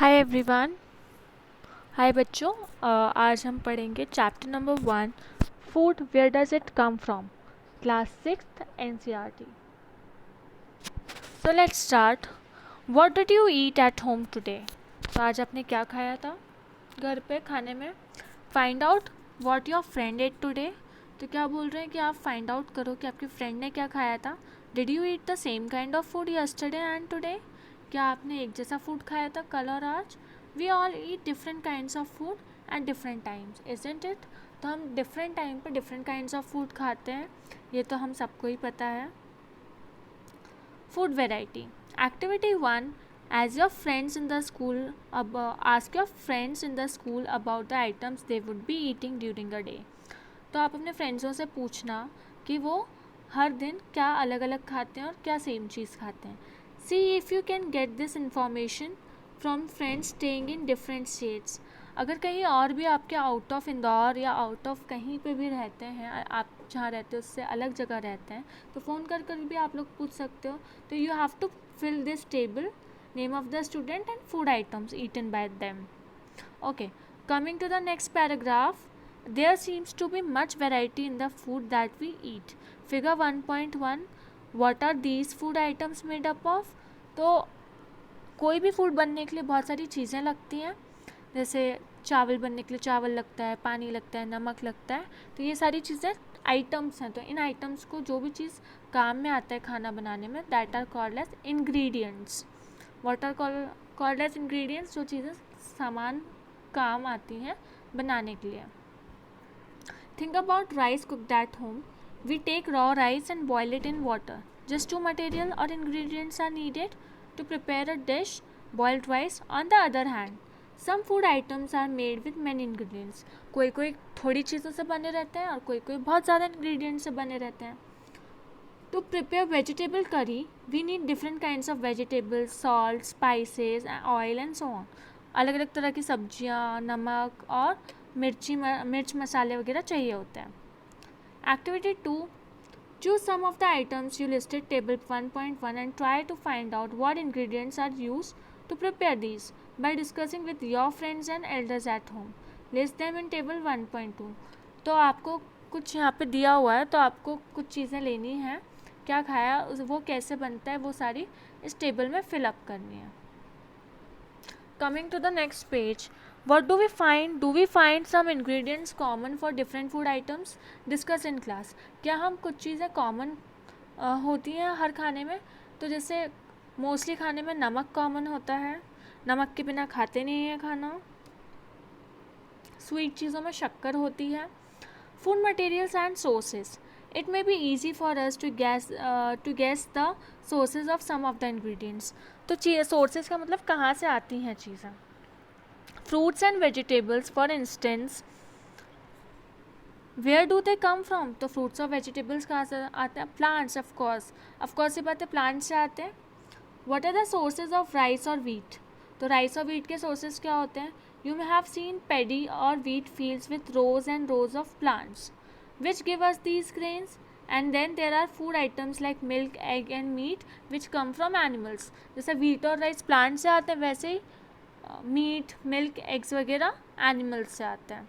Hi everyone. हाय बच्चों। आज हम पढ़ेंगे chapter number 1, food where does it come from, class 6th NCERT. So let's start. What did you eat at home today? तो आज आपने क्या खाया था घर पे खाने में? Find out what your friend at today. तो क्या बोल रहे हैं कि आप फाइंड आउट करो कि आपके फ्रेंड ने क्या खाया था। Did you eat the same kind of food yesterday and today? क्या आपने एक जैसा फूड खाया था कल और आज? We all eat different kinds of food at different times, isn't it? तो हम डिफरेंट टाइम पे डिफरेंट काइंड्स ऑफ फूड खाते हैं, ये तो हम सबको ही पता है। Food variety. Activity 1. As your friends in the school, ask your friends in the school about the items they would be eating during a day. तो आप अपने फ्रेंड्सों से पूछना कि वो हर दिन क्या अलग अलग खाते हैं और क्या सेम चीज़ खाते हैं. सी if you can get this information from friends staying in different states. अगर कहीं और भी आपके आउट ऑफ इंदौर या आउट ऑफ कहीं पे भी रहते हैं, आप जहाँ रहते हो उससे अलग जगह रहते हैं, तो फ़ोन कर कर भी आप लोग पूछ सकते हो. तो you have to fill this table, name of the student and food items eaten by them. Okay, coming to the next paragraph, there seems to be much variety in the food that we eat. Figure 1.1, what are these food items made up of? तो कोई भी food बनने के लिए बहुत सारी चीज़ें लगती हैं. जैसे चावल बनने के लिए चावल लगता है, पानी लगता है, नमक लगता है. तो ये सारी चीज़ें आइटम्स हैं. तो इन आइटम्स को जो भी चीज़ काम में आता है खाना बनाने में, that are called as ingredients. What are called as ingredients? जो चीज़ें सामान काम आती हैं बनाने के लिए. Think about rice cooked at home. We take raw rice and boil it in water. Just to material और ingredients are needed to prepare a dish, boiled rice. On the other hand, some food items are made with many ingredients. कोई कोई थोड़ी चीज़ों से बने रहते हैं और कोई कोई बहुत ज़्यादा इंग्रेडिएंट्स से बने रहते हैं. To prepare vegetable curry, we need different kinds of vegetables, salt, spices, oil and so on. अलग अलग तरह की सब्जियाँ, नमक और मिर्च मसाले वगैरह चाहिए होते हैं. Activity 2. Choose some of the items you listed table 1.1 and try to find out what ingredients are used to prepare these by discussing with your friends and elders at home. List them in table 1.2. तो आपको कुछ यहाँ पे दिया हुआ है, तो आपको कुछ चीज़ें लेनी हैं, क्या खाया, वो कैसे बनता है, वो सारी इस टेबल में फिलअप करनी है. Coming to the next page, what do we find? Do we find some ingredients common for different food items? Discuss in class. क्या हम कुछ चीज़ें कॉमन होती हैं हर खाने में? तो जैसे मोस्टली खाने में नमक कॉमन होता है, नमक के बिना खाते नहीं है खाना. स्वीट चीज़ों में शक्कर होती है. Food materials and sources. It may be easy for us to guess the sources of some of the ingredients. तो sources का मतलब कहाँ से आती हैं चीज़ें. Fruits and vegetables, for instance, where do they come from? तो fruits और vegetables कहाँ से आते हैं? Plants, of course ये बात है, plants से आते हैं. What are the sources of rice or wheat? तो rice और wheat के sources क्या होते हैं? You may have seen paddy or wheat fields with rows and rows of plants which give us these grains. And then there are food items like milk, egg and meat which come from animals. जैसे wheat और rice plant से आते हैं, वैसे ही meet, milk, eggs वगैरह animals से आते हैं.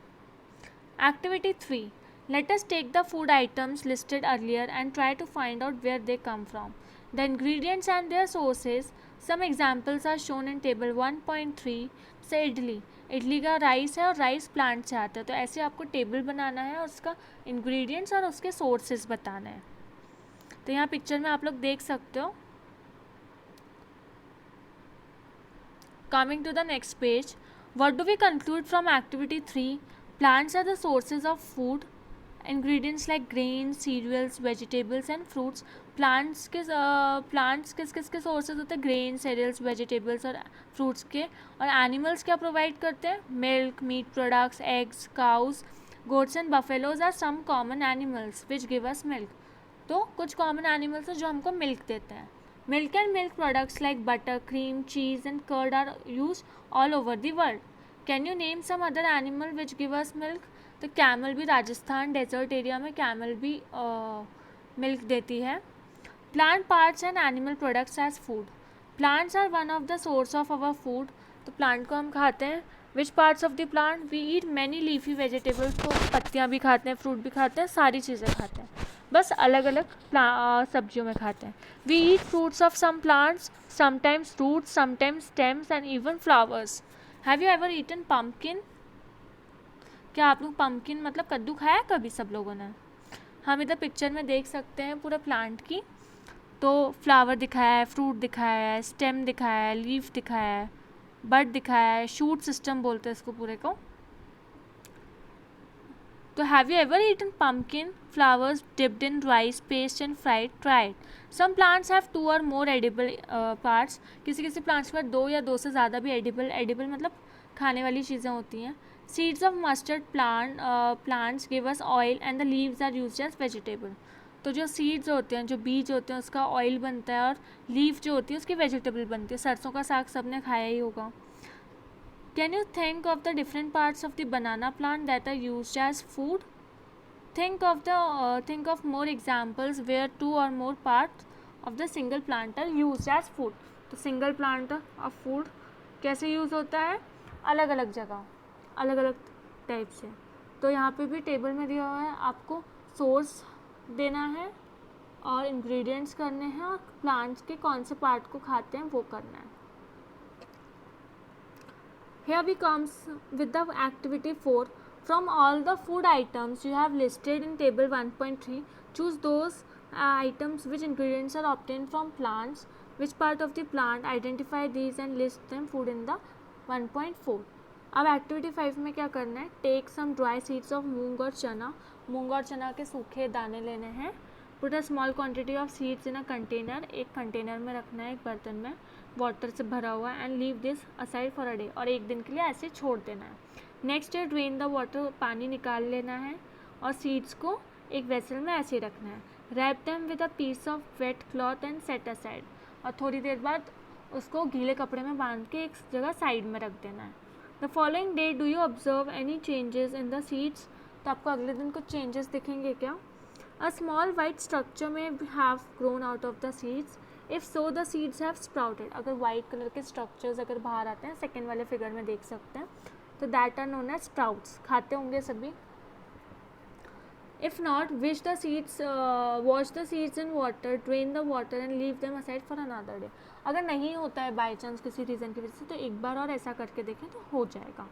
Activity 3. Let us take the food items listed earlier and try to find out where they come from. The ingredients and their sources. Some examples are shown in table 1.3. से इडली का rice है और rice plant से आता है. तो ऐसे आपको टेबल बनाना है और उसका इंग्रेडिएंट्स और उसके सोर्सेज बताना है. तो यहाँ पिक्चर में आप लोग देख सकते हो. Coming to the next page, what do we conclude from activity 3? Plants are the sources of food. Ingredients like grains, cereals, vegetables and fruits. Plants किस किस के सोर्सेज होते हैं? ग्रेन, सीरियल्स, वेजिटेबल्स और फ्रूट्स के. और एनिमल्स क्या provide करते हैं? Milk, meat products, eggs, cows, goats and buffaloes are some common animals which give us milk. तो कुछ कॉमन एनिमल्स हैं जो हमको मिल्क देते हैं. Milk and milk products like butter, cream, cheese and curd are used all over the world. Can you name some other animal which give us milk? तो camel भी Rajasthan desert area में camel भी milk देती है. Plant parts and animal products as food. Plants are one of the source of our food. तो plant को हम खाते हैं. Which parts of the plant? We eat many leafy vegetables. तो पत्तियाँ भी खाते हैं, फ्रूट भी खाते हैं, सारी चीज़ें खाते हैं, बस अलग अलग सब्जियों में खाते हैं. We eat fruits of some plants, sometimes roots, sometimes stems and even flowers. Have you ever eaten pumpkin? क्या आप लोग पम्पकिन मतलब कद्दू खाया है कभी सब लोगों ने? हम इधर पिक्चर में देख सकते हैं पूरा प्लांट की. तो फ्लावर दिखाया है, फ्रूट दिखाया है, स्टेम दिखाया है, लीफ दिखाया है, बड दिखाया है, शूट सिस्टम बोलते हैं इसको पूरे को. तो have you ever eaten pumpkin flowers dipped in rice paste and fried? Tried. Some plants have 2 or more edible parts. किसी किसी प्लांट्स पर 2 या 2 से ज़्यादा भी एडिबल मतलब खाने वाली चीज़ें होती हैं. Seeds of mustard plants give us oil and the leaves are used as vegetable. तो जो सीड्स होते हैं, जो बीज होते हैं, उसका ऑयल बनता है, और लीफ जो होती है उसकी वेजिटेबल बनती है. सरसों का साग सबने खाया ही होगा. Can you think of the different parts of the banana plant that are used as food? Think of more examples where 2 or more parts of the single plant are used as food. तो single plant of food कैसे use होता है? अलग अलग जगह, अलग अलग type से. तो यहाँ पे भी टेबल में दिया हुआ है, आपको सोर्स देना है और इंग्रेडिएंट्स करने हैं और प्लांट्स के कौन से पार्ट को खाते हैं वो करना है. Here we comes with the activity 4. From all the food items you have listed in table 1.3, choose those items which ingredients are obtained from plants. Which part of the plant? Identify these and list them. Food in the 1.4. अब activity 5 में क्या करना है? Take some dry seeds of moong और चना. मूंग और चना के सूखे दाने लेने हैं. Put a small quantity of seeds in a container. एक कंटेनर में रखना है, एक बर्तन में वाटर से भरा हुआ. And leave this aside for a day. और एक दिन के लिए ऐसे छोड़ देना है. Next day drain the water. पानी निकाल लेना है और सीड्स को एक वेसल में ऐसे रखना है. Wrap them with a piece of wet cloth and set aside. और थोड़ी देर बाद उसको गीले कपड़े में बांध के एक जगह साइड में रख देना है. The following day do you observe any changes in the seeds? तो आपको अगले दिन कुछ चेंजेस दिखेंगे क्या? अ स्मॉल वाइट स्ट्रक्चर में have grown out of the seeds. If so the seeds have sprouted. अगर वाइट कलर के स्ट्रक्चर्स अगर बाहर आते हैं, सेकेंड वाले फिगर में देख सकते हैं, तो that are known as sprouts. खाते होंगे सभी. If not, which the seeds wash the seeds in water, drain the water and leave them aside for another day. अगर नहीं होता है बाई चांस किसी रीज़न की वजह से, तो एक बार और ऐसा करके देखें तो हो जाएगा.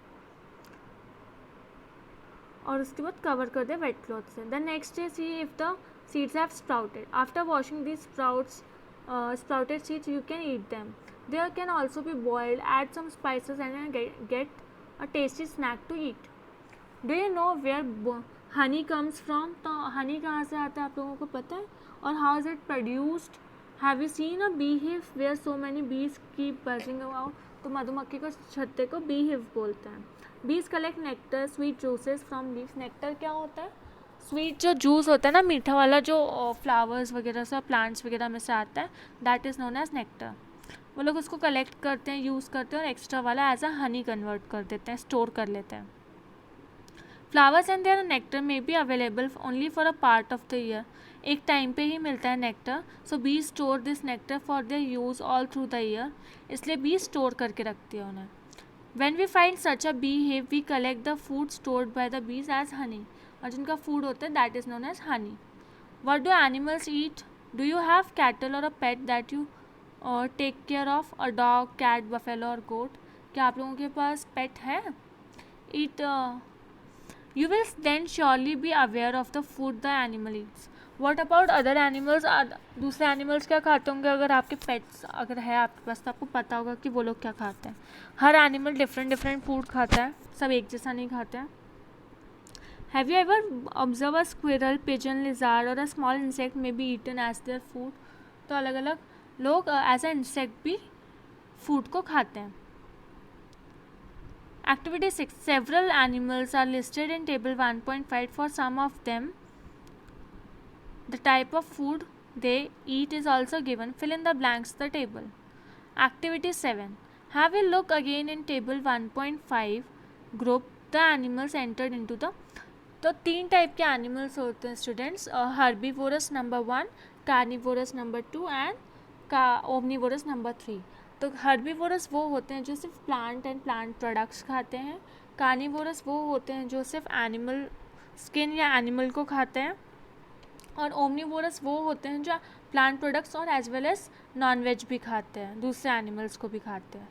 और उसके बाद कवर कर दे वेट क्लॉथ से. The next day C if the seeds have sprouted. After washing these sprouted seeds you can eat them. They can also be boiled, add some spices and get a tasty snack to eat. Do you know where honey comes from? तो honey कहाँ से आता है आप लोगों को पता है? और how is it produced? Have you seen a bee hive where so many bees keep buzzing about? तो मधुमक्खी को छत्ते को bee hive बोलते हैं. Bees collect nectar, sweet juices from leaves. nectar क्या होता है? स्वीट जो जूस होता है ना, मीठा वाला, जो फ्लावर्स वगैरह से, प्लांट्स वगैरह में से आता है, that is known as nectar. वो लोग उसको कलेक्ट करते हैं, यूज़ करते हैं और एक्स्ट्रा वाला एज अ हनी कन्वर्ट कर देते हैं, स्टोर कर लेते हैं. Flowers and their nectar may be available only for a part of the year. एक टाइम पे ही मिलता है nectar. So bee store this nectar for their use all through the year. इसलिए बी स्टोर करके रखती है उन्हें. When we find such a bee hive, we collect the food stored by the bees as honey. और जिनका food होता है that is known as honey. What do animals eat? Do you have cattle or a pet that you take care of? A dog, cat, buffalo or goat? क्या आप लोगों के पास पेट है? You will then surely be aware of the food the animal eats. What about other animals? दूसरे animals क्या खाते होंगे? अगर आपके पेट्स अगर है आपके पास तो आपको पता होगा कि वो लोग क्या खाते हैं. हर एनिमल डिफरेंट फूड खाता है, सब एक जैसा नहीं खाते हैं. Have you ever observed a squirrel, pigeon, lizard or a small insect may be eaten as their food? तो अलग अलग लोग एज अ इंसेक्ट भी फूड को खाते हैं. Activity 6. Several animals are listed in table 1.5. For some of them, the type of food they eat is also given. Fill in the blanks the table. Activity 7. Have a look again in table 1.5. Group the animals entered into the. तो 3 type के animals होते हैं students. Herbivorous number 1, carnivorous number 2 and omnivorous number 3. तो herbivorous वो होते हैं जो सिर्फ प्लांट एंड प्लांट प्रोडक्ट्स खाते हैं। कार्निवोरस वो होते हैं जो सिर्फ एनिमल स्किन या एनिमल को खाते हैं। और ओमनीवोरस वो होते हैं जो प्लांट प्रोडक्ट्स और as well as non veg भी खाते हैं, दूसरे एनिमल्स को भी खाते हैं।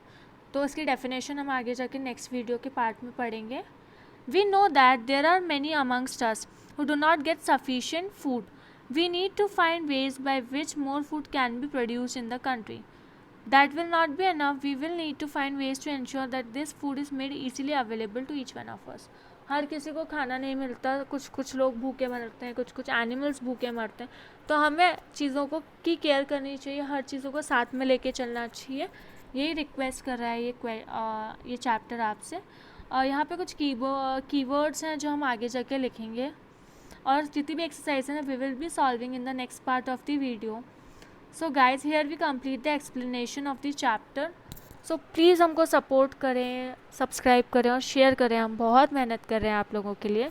तो इसकी डेफिनेशन हम आगे जाके नेक्स्ट वीडियो के पार्ट में पढ़ेंगे। We know that there are many amongst us who do not get sufficient food. We need to find ways by which more food can be produced in the country. That will not be enough. We will need to find ways to ensure that this food is made easily available to each one of us. हर किसी को खाना नहीं मिलता, कुछ लोग भूखे मरते हैं, कुछ एनिमल्स भूखे मरते हैं। तो हमें चीज़ों को की केयर करनी चाहिए, हर चीज़ों को साथ में लेके चलना चाहिए। यही रिक्वेस्ट कर रहा है ये चैप्टर आपसे। यहाँ पे कुछ कीवर्ड्स हैं जो हम आगे जाके लिखेंगे, और जितनी भी एक्सरसाइज है we will be solving in the next part of the video. So guys here we complete the explanation of the chapter. So please हमको सपोर्ट करें, सब्सक्राइब करें और शेयर करें। हम बहुत मेहनत कर रहे हैं आप लोगों के लिए।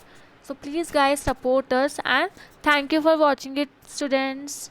So please guys support us and thank you for watching it students.